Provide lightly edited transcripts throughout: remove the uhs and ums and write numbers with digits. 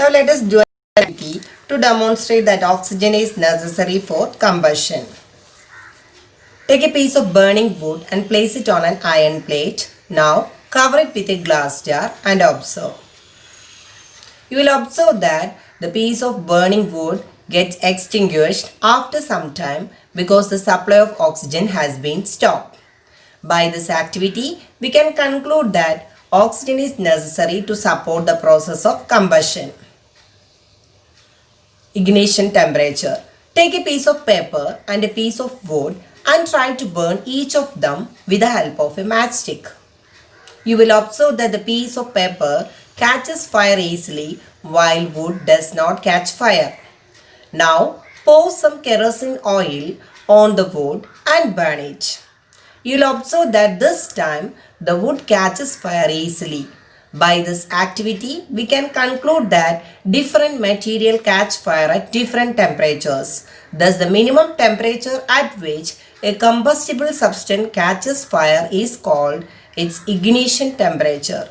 Now let us do an activity to demonstrate that oxygen is necessary for combustion. Take a piece of burning wood and place it on an iron plate. Now cover it with a glass jar and observe. You will observe that the piece of burning wood gets extinguished after some time because the supply of oxygen has been stopped. By this activity, we can conclude that oxygen is necessary to support the process of combustion. Ignition temperature. Take a piece of paper and a piece of wood and try to burn each of them with the help of a matchstick. You will observe that the piece of paper catches fire easily while wood does not catch fire. Now pour some kerosene oil on the wood and burn it. You will observe that this time the wood catches fire easily. By this activity, we can conclude that different material catch fire at different temperatures. Thus, the minimum temperature at which a combustible substance catches fire is called its ignition temperature.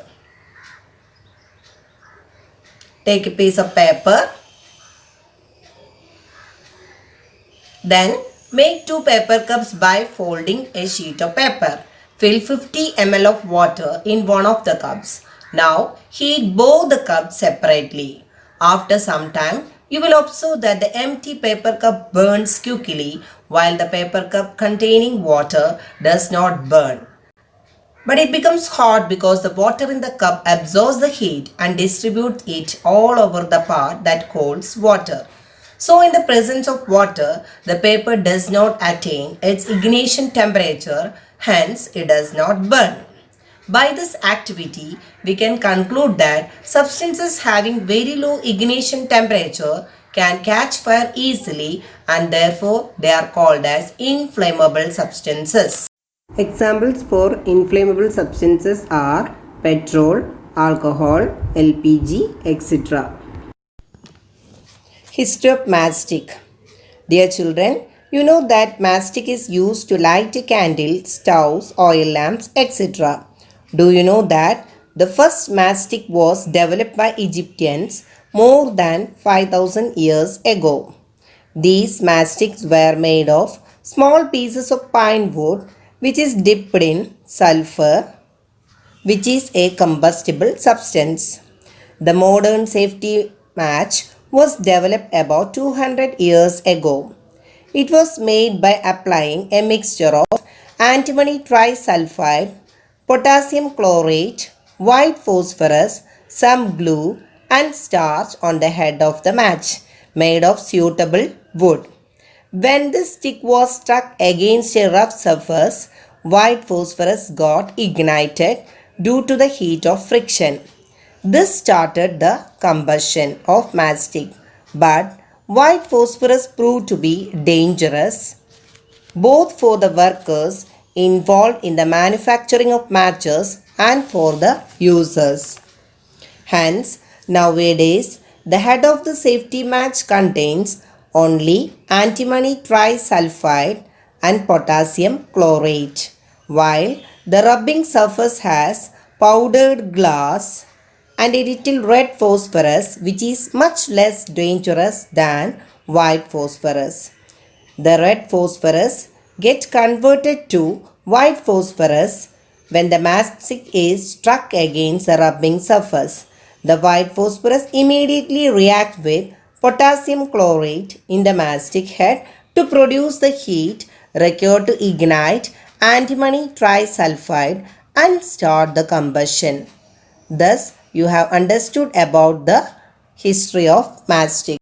Take a piece of paper. Then make 2 paper cups by folding a sheet of paper. Fill 50 ml of water in one of the cups. Now heat both the cups separately. After some time, you will observe that the empty paper cup burns quickly while the paper cup containing water does not burn. But it becomes hot because the water in the cup absorbs the heat and distributes it all over the part that holds water. So in the presence of water, the paper does not attain its ignition temperature, hence it does not burn. By this activity, we can conclude that substances having very low ignition temperature can catch fire easily and therefore they are called as inflammable substances. Examples for inflammable substances are petrol, alcohol, LPG, etc. History of matchstick. Dear children, you know that matchstick is used to light a candle, stoves, oil lamps, etc. Do you know that the first matchstick was developed by Egyptians more than 5000 years ago? These matchsticks were made of small pieces of pine wood which is dipped in sulfur, which is a combustible substance. The modern safety match was developed about 200 years ago. It was made by applying a mixture of antimony trisulfide, potassium chlorate, white phosphorus, some glue and starch on the head of the match made of suitable wood. When the stick was struck against a rough surface, white phosphorus got ignited due to the heat of friction. This started the combustion of matchstick, but white phosphorus proved to be dangerous both for the workers involved in the manufacturing of matches and for the users. Hence, nowadays, the head of the safety match contains only antimony trisulfide and potassium chlorate, while the rubbing surface has powdered glass and a little red phosphorus which is much less dangerous than white phosphorus. The red phosphorus gets converted to white phosphorus when the matchstick is struck against the rubbing surface. The white phosphorus immediately reacts with potassium chlorate in the matchstick head to produce the heat required to ignite antimony trisulfide and start the combustion. Thus, you have understood about the history of matchstick.